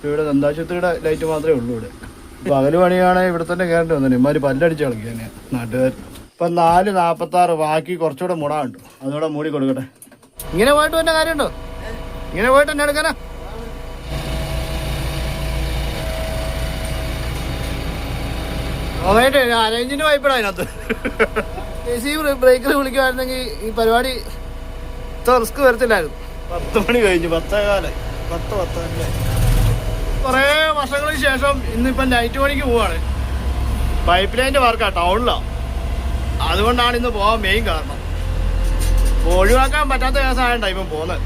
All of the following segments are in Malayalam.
ഇവിടെ ദന്താശുപത്രിയുടെ ലൈറ്റ് മാത്രമേ ഉള്ളൂ ഇവിടെ. പകല് പണിയാണെങ്കിൽ ഇവിടെ തന്നെ കയറേണ്ടി വന്നു. ഇമാര് പല്ലടിച്ച് കളിക്കാൻ നാട്ടുകാർ. ഇപ്പം 4:46. ബാക്കി കുറച്ചുകൂടെ മുടാണ്ട്, അതുകൂടെ മൂടി കൊടുക്കട്ടെ. ഇങ്ങനെ പോയിട്ട് തന്നെ കാര്യമുണ്ടോ? ഇങ്ങനെ പോയിട്ട് തന്നെ എടുക്കാനാ? ഓമായിട്ട് അരേഞ്ചിന് വായ്പടാ അതിനകത്ത്. ബ്രേക്കർ വിളിക്കുമായിരുന്നെങ്കിൽ ഈ പരിപാടി ഇത്ര റിസ്ക് വരത്തില്ലായിരുന്നു. 10 മണി കഴിഞ്ഞു, 10:15. 10:10 കുറേ വർഷങ്ങൾക്ക് ശേഷം ഇന്നിപ്പം നൈറ്റ് പണിക്ക് പോവാണ്. പൈപ്പ് ലൈൻ്റെ വർക്കാണ്, ടൗണിലാണ്. അതുകൊണ്ടാണ് ഇന്ന് പോകാൻ മെയിൻ കാരണം. ഒഴിവാക്കാൻ പറ്റാത്ത കേസായണ്ട ഇപ്പം പോകുന്നത്.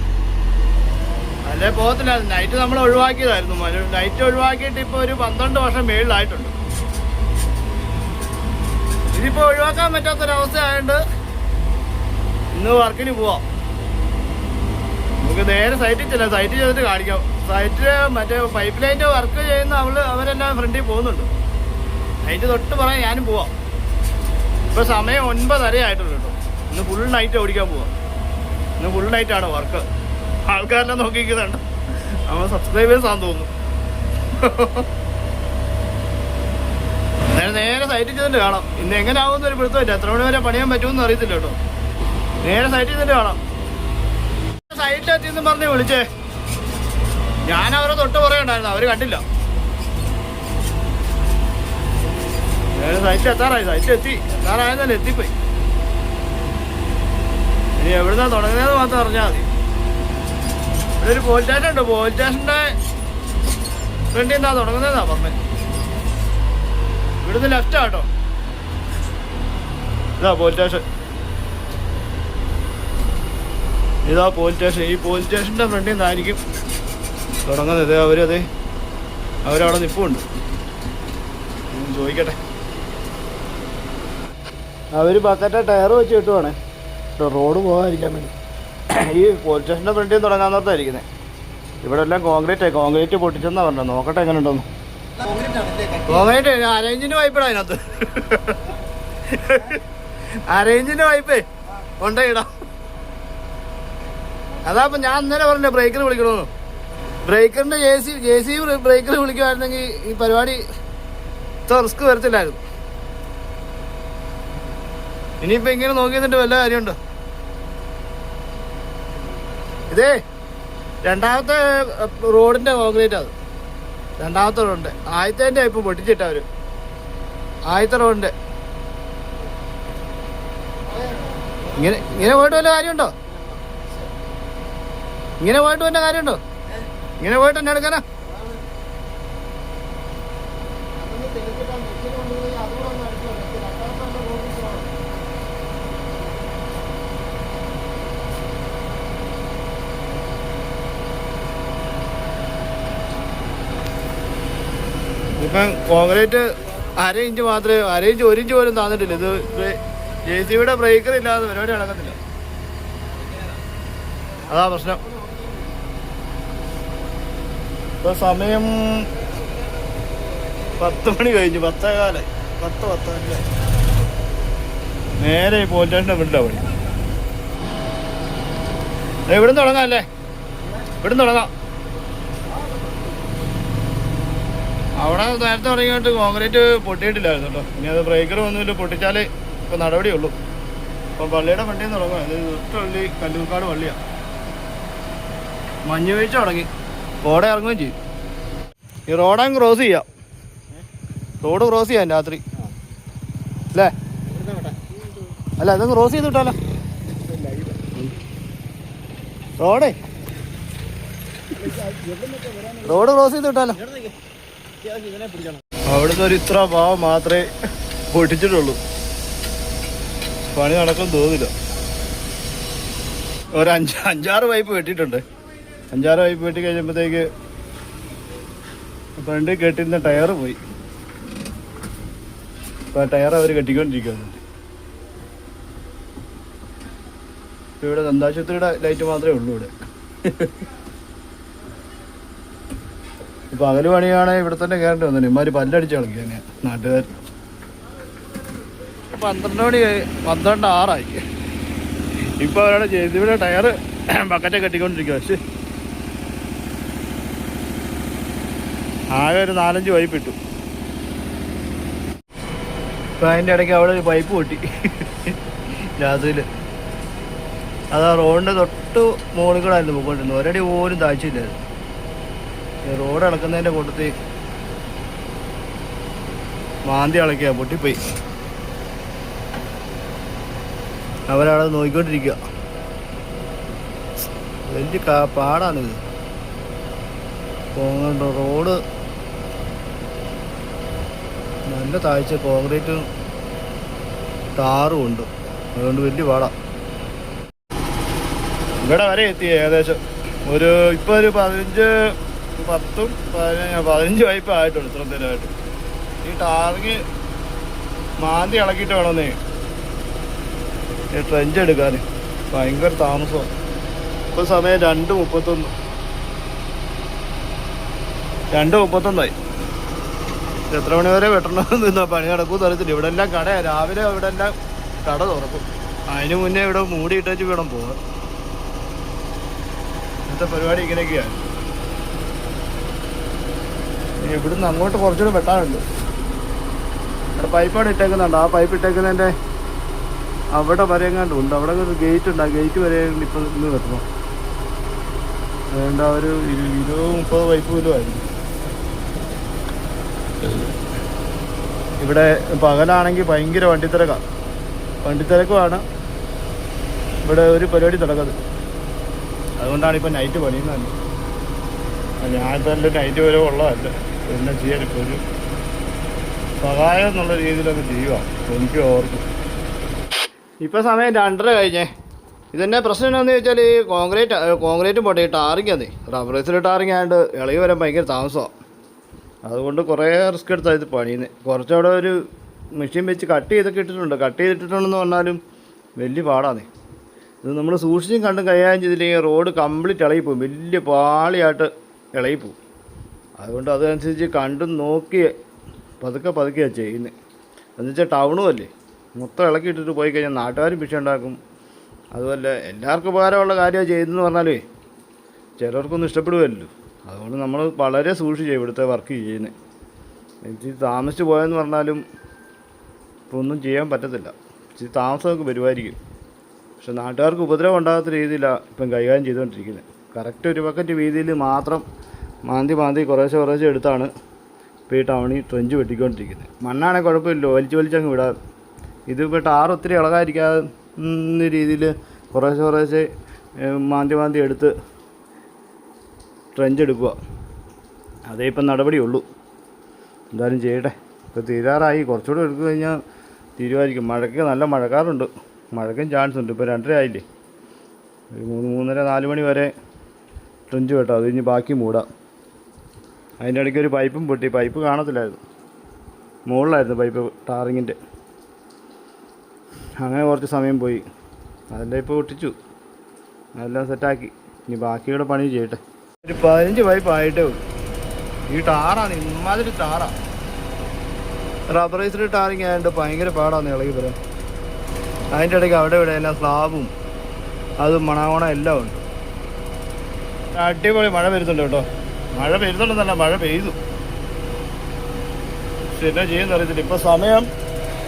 അല്ലേ പോകത്തില്ലായിരുന്നു. നൈറ്റ് നമ്മൾ ഒഴിവാക്കിയതായിരുന്നു. നൈറ്റ് ഒഴിവാക്കിയിട്ട് ഇപ്പോൾ ഒരു 12 വർഷം മേളിലായിട്ടുണ്ട്. ഇതിപ്പോൾ ഒഴിവാക്കാൻ പറ്റാത്തൊരവസ്ഥ ആയതുകൊണ്ട് ഇന്ന് വർക്കിന് പോവാം. നമുക്ക് നേരെ സൈറ്റിൽ ചെല്ലാം. സൈറ്റിൽ ചെയ്തിട്ട് കാണിക്കാം. സൈറ്റിൽ മറ്റേ പൈപ്പ് ലൈൻ്റെ വർക്ക് ചെയ്യുന്ന അവരെല്ലാം ഫ്രണ്ടിൽ പോകുന്നുണ്ട്. നൈറ്റ് തൊട്ട് പറയാൻ ഞാനും പോവാം. ഇപ്പോൾ സമയം 9:30 ആയിട്ടുള്ളൂ കേട്ടോ. ഇന്ന് ഫുൾ നൈറ്റ് ഓടിക്കാൻ പോവാം. ഇന്ന് ഫുൾ നൈറ്റാണ് വർക്ക്. ആൾക്കാരെല്ലാം നോക്കിക്കുന്നുണ്ട്. നമ്മൾ സബ്സ്ക്രൈബേഴ്സ് ആണെന്ന് തോന്നുന്നു. നേരെ സൈറ്റിൽ ചെന്നിട്ട് കാണാം. ഇന്ന് എങ്ങനെ ആവുമെന്ന് ഒരു പിടുത്തമില്ല. എത്ര മണി വരെ പണിയാൻ പറ്റുമെന്ന് അറിയത്തില്ല കേട്ടോ. നേരെ സൈറ്റിൽ ചെന്നിട്ട് കാണാം. സൈറ്റിലെത്തിയെന്ന് പറഞ്ഞ് വിളിച്ചേ. ഞാൻ അവരെ തൊട്ട് പറയണ്ടായിരുന്നു, അവർ കണ്ടില്ല. സൈറ്റിൽ എത്താറായി. എത്താറായെന്നല്ലേ, എത്തിപ്പോയി. ഇനി എവിടുന്നാ തുടങ്ങുന്നതെന്ന് മാത്രം അറിഞ്ഞാൽ മതി. ഇവിടെ ഒരു പോലീസ് സ്റ്റേഷൻ ഉണ്ട്. പോലീസ് സ്റ്റേഷൻ്റെ ഫ്രണ്ടിൽ നിന്നാ തുടങ്ങുന്നതെന്നാ പറഞ്ഞത്. ഇവിടുന്ന് ലെഫ്റ്റാ കേട്ടോ. ഇതാ പോലീസ് സ്റ്റേഷൻ. ഇതാ പോലീസ് സ്റ്റേഷൻ. ഈ പോലീസ് സ്റ്റേഷൻ്റെ ഫ്രണ്ടിൽ നിന്നായിരിക്കും തുടങ്ങുന്നത്. അവരവിടെ നിൽപ്പുണ്ട്. ചോദിക്കട്ടെ. അവർ ബക്കറ്റ് ടയർ വെച്ച് കിട്ടുവാണ് റോഡ് പോകാതിരിക്കാൻ വേണ്ടി. ഈ പോലീസ് സ്റ്റേഷൻ്റെ ഫ്രണ്ടിൽ തുടങ്ങാന്നോർത്തായിരിക്കുന്നത്. ഇവിടെ എല്ലാം കോൺക്രീറ്റ് പൊട്ടിച്ചെന്നാ പറഞ്ഞത്. നോക്കട്ടെ എങ്ങനെ ഉണ്ടോന്ന്. കോൺക്രീറ്റ് അരേഞ്ചിന് വായ്പടാ അതിനകത്ത്. അരേഞ്ചിന്റെ വായ്പേ കൊണ്ടേയിടാം. അതാപ്പം ഞാൻ ഇന്നലെ പറഞ്ഞ ബ്രേക്കർ വിളിക്കണമെന്ന്. ബ്രേക്കറിന്റെ ജെ.സി. ബ്രേക്കർ വിളിക്കുമായിരുന്നെങ്കിൽ ഈ പരിപാടി ഇത്ര റിസ്ക് വരത്തില്ലായിരുന്നു. ഇനിയിപ്പോൾ ഇങ്ങനെ നോക്കിയിട്ട് വല്ല കാര്യമുണ്ടോ? ഇതേ രണ്ടാമത്തെ റോഡിന്റെ കോൺക്രീറ്റ്. അത് രണ്ടാമത്തെ റോഡിന്റെ. ആദ്യത്തെ ഇപ്പം പൊട്ടിച്ചിട്ട അവര്. ആദ്യത്തെ റോഡിന്റെ ഇങ്ങനെ പോയിട്ട് വല്ല കാര്യമുണ്ടോ? ഇങ്ങനെ പോയിട്ട് തന്നെ എടുക്കാനാ? ഇപ്പം കോൺക്രീറ്റ് 1/2 ഇഞ്ച് മാത്രമേ, 1/2 ഇഞ്ച് 1 ഇഞ്ച് പോലും താന്നിട്ടില്ല. ഇത് ജെ.സി.ബിയുടെ ബ്രേക്കർ ഇല്ലാതെ പരിപാടി നടക്കത്തില്ല. അതാ പ്രശ്നം. ഇപ്പൊ സമയം 10 മണി കഴിഞ്ഞു. 10:15. 10:10. നേരെ ഈ പോലീസ് സ്റ്റേഷൻ്റെ വീട്ടിലാണ് പണി. ഇവിടുന്ന് തുടങ്ങാം അല്ലേ? ഇവിടുന്ന് തുടങ്ങാം. അവിടെ നേരത്തെ തുടങ്ങിയിട്ട് കോൺക്രീറ്റ് പൊട്ടിയിട്ടില്ലായിരുന്നു കേട്ടോ. ഇനി അത് ബ്രേക്കർ ഒന്നുമില്ല. പൊട്ടിച്ചാൽ ഇപ്പോൾ നടപടിയുള്ളൂ. അപ്പം പള്ളിയുടെ വണ്ടിയിൽ നിന്ന് തുടങ്ങാം. ഇത് തൊട്ടുപള്ളി കല്ലൂർക്കാട് പള്ളിയാണ്. മഞ്ഞ് വീഴ്ച തുടങ്ങി. റോഡ് ഇറങ്ങുകയും ചെയ്യും. ഈ റോഡങ്ങ് ക്രോസ് ചെയ്യാം. റോഡ് ക്രോസ് ചെയ്യാം രാത്രി അല്ലേ? അല്ല ഇതൊന്ന് ക്രോസ് ചെയ്ത് വിട്ടാലോ? റോഡ് ക്രോസ് ചെയ്ത് വിട്ടാലോ? അവിടുന്ന് ഒരു ഇത്ര ഭാവം മാത്രമേ പൊട്ടിച്ചിട്ടുള്ളൂ. പണി നടക്കും തോന്നില്ല. ഒരു 5-6 പൈപ്പ് വെട്ടിയിട്ടുണ്ട്. 5-6 പൈപ്പ് വെട്ടി കഴിഞ്ഞപ്പോഴത്തേക്ക് ഫ്രണ്ടിൽ കെട്ടിരുന്ന ടയർ പോയി. അപ്പോൾ ആ ടയർ അവർ കെട്ടിക്കൊണ്ടിരിക്കുകയാണ്. ഇവിടെ ദന്താശുപത്രിയുടെ ലൈറ്റ് മാത്രമേ ഉള്ളൂ ഇവിടെ. പകല് പണിയാണെങ്കിൽ ഇവിടെ തന്നെ കയറേണ്ടി വന്നു. ഇമാര് പല്ലടിച്ച് കളിക്കാൻ നാട്ടുകാർ. 12 മണി 12:06 ഇപ്പോൾ അവരുടെ ജെ.സി.ബിയുടെ ടയർ ബക്കറ്റ് കെട്ടിക്കൊണ്ടിരിക്കുക. പക്ഷേ ആകെ ഒരു 4-5 പൈപ്പ് ഇട്ടു. ഇപ്പം അതിൻ്റെ ഇടയ്ക്ക് അവിടെ ഒരു പൈപ്പ് പൊട്ടി രാത്രിയിൽ. അതാ റോഡിൻ്റെ തൊട്ട് മുകളിൽ കൂടെ ആയിരുന്നു പോയിക്കൊണ്ടിരുന്നത്. ഒരടി പോലും താഴ്ചയില്ലായിരുന്നു. റോഡ് ഇളക്കുന്നതിൻ്റെ കൂട്ടത്തിൽ മാന്തി ഇളക്കിയ പൊട്ടിപ്പോയി. അവരവിടെ നോക്കിക്കൊണ്ടിരിക്കുക. വലിയ പാടാണിത്. റോഡ് നല്ല താഴ്ച, കോൺക്രീറ്റും ടാറും ഉണ്ട്. അതുകൊണ്ട് വലിയ പാടാ. ഇവിടെ വരെ എത്തി ഏകദേശം ഇപ്പോൾ ഒരു 15 പൈപ്പ് ആയിട്ടുണ്ട് ഇത്ര നേരമായിട്ട്. ഈ ടാറിങ് മാന്തി ഇളക്കിയിട്ട് വേണമെന്നേ ഈ ട്രെഞ്ച് എടുക്കാൻ. ഭയങ്കര താമസമാണ്. ഇപ്പോൾ സമയം 2:31 എത്ര മണി വരെ വെട്ടണമെന്ന് പണി നടക്കും അറിയത്തില്ല. ഇവിടെ എല്ലാം കടയാണ്. രാവിലെ ഇവിടെ എല്ലാം കട തുറക്കും. അതിന് മുന്നേ ഇവിടെ മൂടിയിട്ടേച്ച് വേണം പോകാൻ. ഇന്നത്തെ പരിപാടി ഇങ്ങനെയൊക്കെയാണ്. ഇവിടുന്ന് അങ്ങോട്ട് കുറച്ചുകൂടെ വെട്ടാനുണ്ട്. അവിടെ പൈപ്പാണ് ഇട്ടേക്കുന്നുണ്ട്. ആ പൈപ്പ് ഇട്ടേക്കുന്നതിൻ്റെ അവിടെ വരെ എങ്ങാണ്ടുണ്ട്. അവിടെ ഒരു ഗേറ്റ് ഉണ്ട്. ആ ഗേറ്റ് വരെ ഇപ്പം ഇന്ന് വെട്ടണം. അതുകൊണ്ട് ഒരു 20-30 പൈപ്പ് പോലും ആയിരുന്നു. ഇവിടെ പകലാണെങ്കിൽ ഭയങ്കര വണ്ടിത്തിരക്കുമാണ്. ഇവിടെ ഒരു പരിപാടി നടക്കുന്നത്. അതുകൊണ്ടാണ് ഇപ്പം നൈറ്റ് പണിയുന്നത്. ഞാനിപ്പോൾ എൻ്റെ നൈറ്റ് വരെ ഉള്ളതല്ല. പിന്നെ ചെയ്യാൻ ഇപ്പോൾ ഒരു സഹായം എന്നുള്ള രീതിയിലൊക്കെ ചെയ്യുക. എനിക്ക് ഓർക്കും. ഇപ്പം സമയം 2:30 കഴിഞ്ഞേ. ഇതെന്നെ പ്രശ്നം എന്താണെന്ന് ചോദിച്ചാൽ ഈ കോൺക്രീറ്റും പോട്ടെ, ഈ ടാറിങ് അതെ റബ്ബറൈസിൽ ടാറിങ് ആയതുകൊണ്ട് ഇളകി വരാൻ ഭയങ്കര താമസമാണ്. അതുകൊണ്ട് കുറേ റിസ്ക് എടുത്താണ് ഇത് പണിയുന്നത്. കുറച്ചവിടെ ഒരു മെഷീൻ വെച്ച് കട്ട് ചെയ്തിട്ടുണ്ടെന്ന് പറഞ്ഞാലും വലിയ പാടാണ്. ഇത് നമ്മൾ സൂക്ഷിച്ചും കണ്ടും കൈകാര്യം ചെയ്തില്ലെങ്കിൽ റോഡ് കംപ്ലീറ്റ് ഇളകിപ്പോവും. വലിയ പാളിയായിട്ട് ഇളകിപ്പോവും. അതുകൊണ്ട് അതനുസരിച്ച് കണ്ടും നോക്കി പതുക്കെയാണ് ചെയ്യുന്നത്. എന്നുവെച്ചാൽ ടൗണും അല്ലേ, മൊത്തം ഇളക്കിയിട്ടിട്ട് പോയി കഴിഞ്ഞാൽ നാട്ടുകാരും വിഷയം ഉണ്ടാക്കും. അതുപോലെ എല്ലാവർക്കും ഉപകാരമുള്ള കാര്യമാണ് ചെയ്യുന്നതെന്ന് പറഞ്ഞാലേ ചിലർക്കൊന്നും ഇഷ്ടപ്പെടുമല്ലോ. അതുകൊണ്ട് നമ്മൾ വളരെ സൂക്ഷിച്ച് ഇവിടുത്തെ വർക്ക് ചെയ്യുന്നത്. എനിക്ക് താമസിച്ച് പോയെന്ന് പറഞ്ഞാലും ഇപ്പോൾ ഒന്നും ചെയ്യാൻ പറ്റത്തില്ല. ഇച്ചിരി താമസമൊക്കെ വരുമായിരിക്കും. പക്ഷെ നാട്ടുകാർക്ക് ഉപദ്രവം ഉണ്ടാകാത്ത രീതിയിലാണ് ഇപ്പം കൈകാര്യം ചെയ്തുകൊണ്ടിരിക്കുന്നത്. കറക്റ്റ് ഒരു ബക്കറ്റ് വീതിയിൽ മാത്രം മാന്തി കുറേശ്ശെ എടുത്താണ് ഇപ്പോൾ ഈ ടൗണിൽ ട്രെഞ്ച് വെട്ടിക്കൊണ്ടിരിക്കുന്നത്. മണ്ണാണെങ്കിൽ കുഴപ്പമില്ല, വലിച്ചങ്ങ് വിടാം. ഇതിപ്പോൾ ടാർ ഒത്തിരി ഇളകാതിരിക്കാവുന്ന രീതിയിൽ കുറേശ്ശെ മാന്തി എടുത്ത് ട്രെഞ്ച് എടുക്കുക. അതേ ഇപ്പം നടപടിയുള്ളൂ. എന്തായാലും ചെയ്യട്ടെ. ഇപ്പോൾ തീരാറായി. കുറച്ചുകൂടെ എടുത്തു കഴിഞ്ഞാൽ തീരുമാനിക്കും. മഴയ്ക്ക് നല്ല മഴക്കാറുണ്ട്. മഴയ്ക്കും ചാൻസ് ഉണ്ട്. ഇപ്പോൾ 2:30 ആയില്ലേ. ഒരു 3-3:30-4 മണി വരെ ട്രെഞ്ച് കേട്ടോ. അത് കഴിഞ്ഞ് ബാക്കി മൂടാം. അതിൻ്റെ ഇടയ്ക്ക് ഒരു പൈപ്പും പൊട്ടി. പൈപ്പ് കാണത്തില്ലായിരുന്നു, മുകളിലായിരുന്നു പൈപ്പ് ടാറിങ്ങിൻ്റെ. അങ്ങനെ കുറച്ച് സമയം പോയി. അതെല്ലാം ഇപ്പോൾ ഒട്ടിച്ചു, അതെല്ലാം സെറ്റാക്കി. ഇനി ബാക്കിയുടെ പണി ചെയ്യട്ടെ. ഒരു 15 പൈപ്പ് ആയിട്ടേ ഉള്ളൂ. ഈ ടാറാണ് ഇമാതിരി ടാറാണ്. റബ്ബറൈസ്ഡ് ടാറിങ് ആയതുകൊണ്ട് ഭയങ്കര പാടാണ് ഇളകി വരാൻ. അതിൻ്റെ ഇടയ്ക്ക് അവിടെ ഇവിടെ എല്ലാം സ്ലാബും അതും മണാവണ എല്ലാം ഉണ്ട്. അടിപൊളി മഴ വരുന്നുണ്ട് കേട്ടോ. മഴ പെയ്യുന്നുണ്ടെന്നല്ല, മഴ പെയ്തു. പക്ഷെ എന്നാ ചെയ്യുന്ന അറിയത്തില്ല. ഇപ്പം സമയം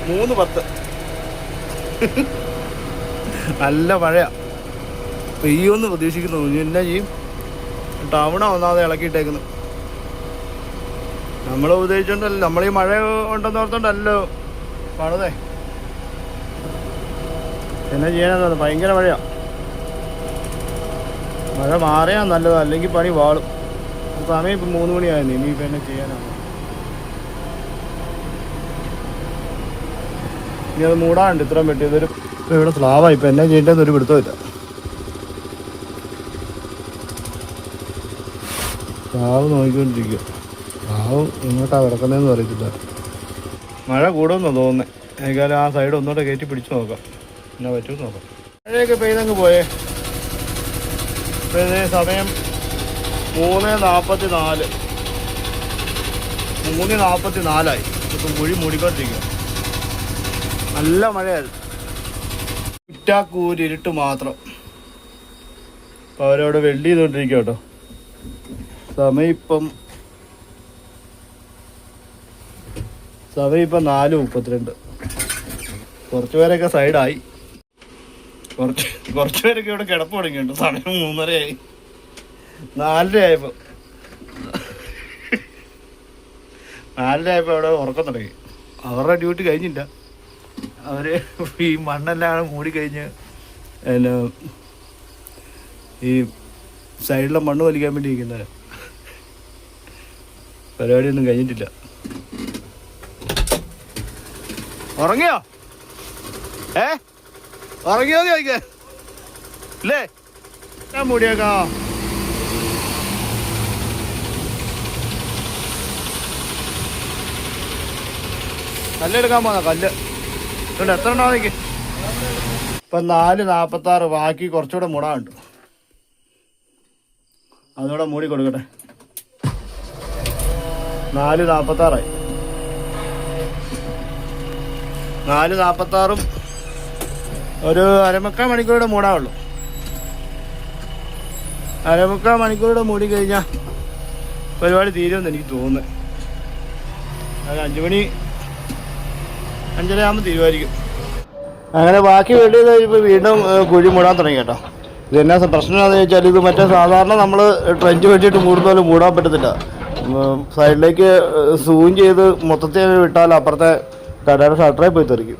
3:10. നല്ല മഴയാണ്. പെയ്യുമെന്ന് പ്രതീക്ഷിക്കുന്നു. ഇനി എന്നാ ചെയ്യും? ടൗണാ ഒന്നാമത് ഇളക്കിയിട്ടേക്കുന്നു. നമ്മൾ ഉദ്ദേശിച്ചോണ്ടല്ലോ, നമ്മൾ ഈ മഴ ഉണ്ടെന്ന് ഓർത്തോണ്ടല്ലോ പണിതേ. എന്നാ ചെയ്യാനാണ്? ഭയങ്കര മഴയാണ്. മഴ മാറിയാൽ നല്ലത്, അല്ലെങ്കിൽ പണി വാളും. സമയം ഇപ്പം 3 മണിയായിരുന്നു. ഇനിയിപ്പോൾ എന്നെ ചെയ്യാനാണ്? ഇനി അത് മൂടാനുണ്ട്. ഇത്രയും വെട്ടിയതൊരു ഇവിടെ സ്ലാവായി. ഇപ്പം എന്നെ ചെയ്യേണ്ടതെന്ന് ഒരു പിടുത്തമില്ല. സ്ലാവ് നോക്കിക്കൊണ്ടിരിക്കുക. സ്ലാവ് എങ്ങോട്ടാണ് കിടക്കുന്നതെന്ന് അറിയത്തില്ല. മഴ കൂടുമെന്നാണ് തോന്നുന്നത്. ഏതായാലും ആ സൈഡ് ഒന്നുകൂടെ കയറ്റി പിടിച്ച് നോക്കാം, എന്നാ പറ്റുമെന്ന് നോക്കാം. മഴയൊക്കെ പെയ്തങ്ങ് പോയേ. ഇപ്പോൾ സമയം 3:44. 3:44 ഇപ്പം കുഴി മൂടിക്കൊണ്ടിരിക്കുക. നല്ല മഴയായിരുന്നു. കുറ്റാക്കൂര് ഇരുട്ട് മാത്രം. അപ്പോൾ അവരവിടെ വെൽഡ് ചെയ്തുകൊണ്ടിരിക്കുക കേട്ടോ. സമയം ഇപ്പം സമയം ഇപ്പം 4:32. കുറച്ച് പേരൊക്കെ സൈഡായി, കുറച്ച് പേരൊക്കെ ഇവിടെ കിടപ്പ് തുടങ്ങിയിട്ടുണ്ട്. സമയം 3:30 4:30 ആയപ്പോൾ അവിടെ ഉറക്കം തുടങ്ങി. അവരുടെ ഡ്യൂട്ടി കഴിഞ്ഞില്ല. അവർ ഈ മണ്ണെല്ലാം മൂടിക്കഴിഞ്ഞ് പിന്നെ ഈ സൈഡിലെ മണ്ണ് വലിക്കാൻ വേണ്ടി ഇരിക്കുന്നത്. പരിപാടിയൊന്നും കഴിഞ്ഞിട്ടില്ല. ഉറങ്ങിയോ? ഉറങ്ങിയോ ചോദിക്ക ഇല്ലേ? ഞാൻ മൂടിയേക്കാം. കല്ലെടുക്കാൻ പോന്ന കല്ല് ഇവിടെ എത്ര ഉണ്ടോ നോക്കി. ഇപ്പം 4:46. ബാക്കി കുറച്ചുകൂടെ മുടാണ്ട്, അതുകൂടെ മൂടി കൊടുക്കട്ടെ. 4:46 4:46 ഒരു അരമുക്കാൽ മണിക്കൂറുടെ മൂടാവുള്ളൂ. അരമുക്കാൽ മണിക്കൂറുടെ മൂടി കഴിഞ്ഞാൽ പരിപാടി തീരുമെന്ന് എനിക്ക് തോന്നുന്നത്. അത് 5 മണി 5:30 ആകുമ്പോൾ തീരുമായിരിക്കും. അങ്ങനെ ബാക്കി വേണ്ടി ഇപ്പോൾ വീണ്ടും കുഴി മൂടാൻ തുടങ്ങി കേട്ടോ. ഇത് എന്നാ പ്രശ്നം എന്താണെന്ന് ചോദിച്ചാൽ, ഇത് മറ്റേ സാധാരണ നമ്മൾ ട്രെഞ്ച് വെച്ചിട്ട് മൂടുന്ന പോലെ മൂടാൻ പറ്റത്തില്ല. സൈഡിലേക്ക് സൂം ചെയ്ത് മൊത്തത്തിൽ വിട്ടാൽ അപ്പുറത്തെ കടയുടെ ഷട്ടറിൽ പോയി തെറിക്കും.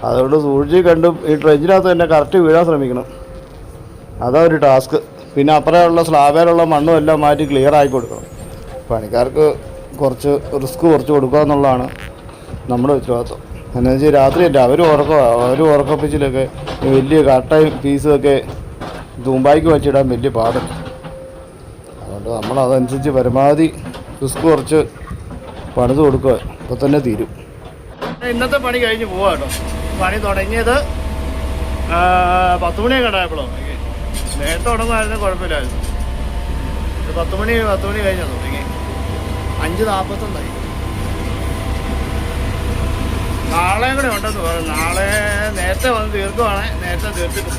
അതുകൊണ്ട് സൂക്ഷിച്ച് കണ്ടും ഈ ട്രെഞ്ചിനകത്ത് തന്നെ കറക്റ്റ് വീഴാൻ ശ്രമിക്കണം. അതാ ഒരു ടാസ്ക്. പിന്നെ അപ്പുറമുള്ള സ്ലാബിലുള്ള മണ്ണും എല്ലാം മാറ്റി ക്ലിയർ ആക്കി കൊടുക്കണം. പണിക്കാർക്ക് കുറച്ച് റിസ്ക് കുറച്ച് കൊടുക്കുക എന്നുള്ളതാണ് നമ്മുടെ ഉത്തരവാദിത്വം. എന്താണെന്ന് വെച്ചാൽ രാത്രിയല്ല, അവർ ഉറക്കപ്പിച്ചിലൊക്കെ വലിയ കട്ടയും പീസുമൊക്കെ തൂമ്പായിക്ക് വെച്ചിടാൻ വലിയ പാടുണ്ട്. അതുകൊണ്ട് നമ്മളതനുസരിച്ച് പരമാവധി റിസ്ക് കുറച്ച് പണിത് കൊടുക്കുക. ഇപ്പോൾ തന്നെ തീരും. ഇന്നത്തെ പണി കഴിഞ്ഞ് പോവാ കേട്ടോ. പണി തുടങ്ങിയത് 10 മണിയൊക്കെ ഉണ്ടായപ്പോഴോ. നേരത്തെ തുടങ്ങുമായിരുന്നു, കുഴപ്പമില്ലായിരുന്നു. 10 മണി കഴിഞ്ഞാൽ തുടങ്ങി. 5:41. നാളെയും കൂടെ ഉണ്ടെന്ന് പറഞ്ഞു. നാളെ നേരത്തെ വന്ന് തീർക്കുവാണേ, നേരത്തെ തീർത്തിട്ട്.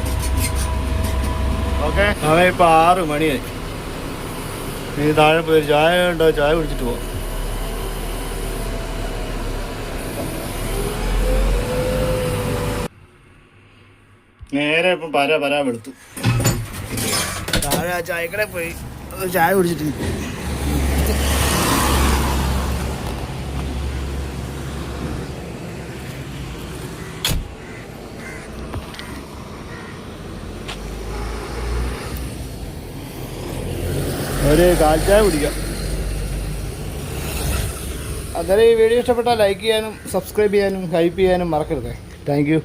ഓക്കെ, അവൻ ഇപ്പം 6 മണിയായി. നീ താഴെ പോയി ചായ ഉണ്ടോ? ചായ കുടിച്ചിട്ട് പോവാം. നേരെ ഇപ്പം പരാ വെളുത്തു. താഴെ ആ ചായക്കടയിൽ പോയി ചായ കുടിച്ചിട്ട് ഒരു കാൽച്ചായ കുടിക്കാം. അന്നേരം ഈ വീഡിയോ ഇഷ്ടപ്പെട്ടാൽ ലൈക്ക് ചെയ്യാനും സബ്സ്ക്രൈബ് ചെയ്യാനും ഹൈപ്പ് ചെയ്യാനും മറക്കരുത്. Thank you.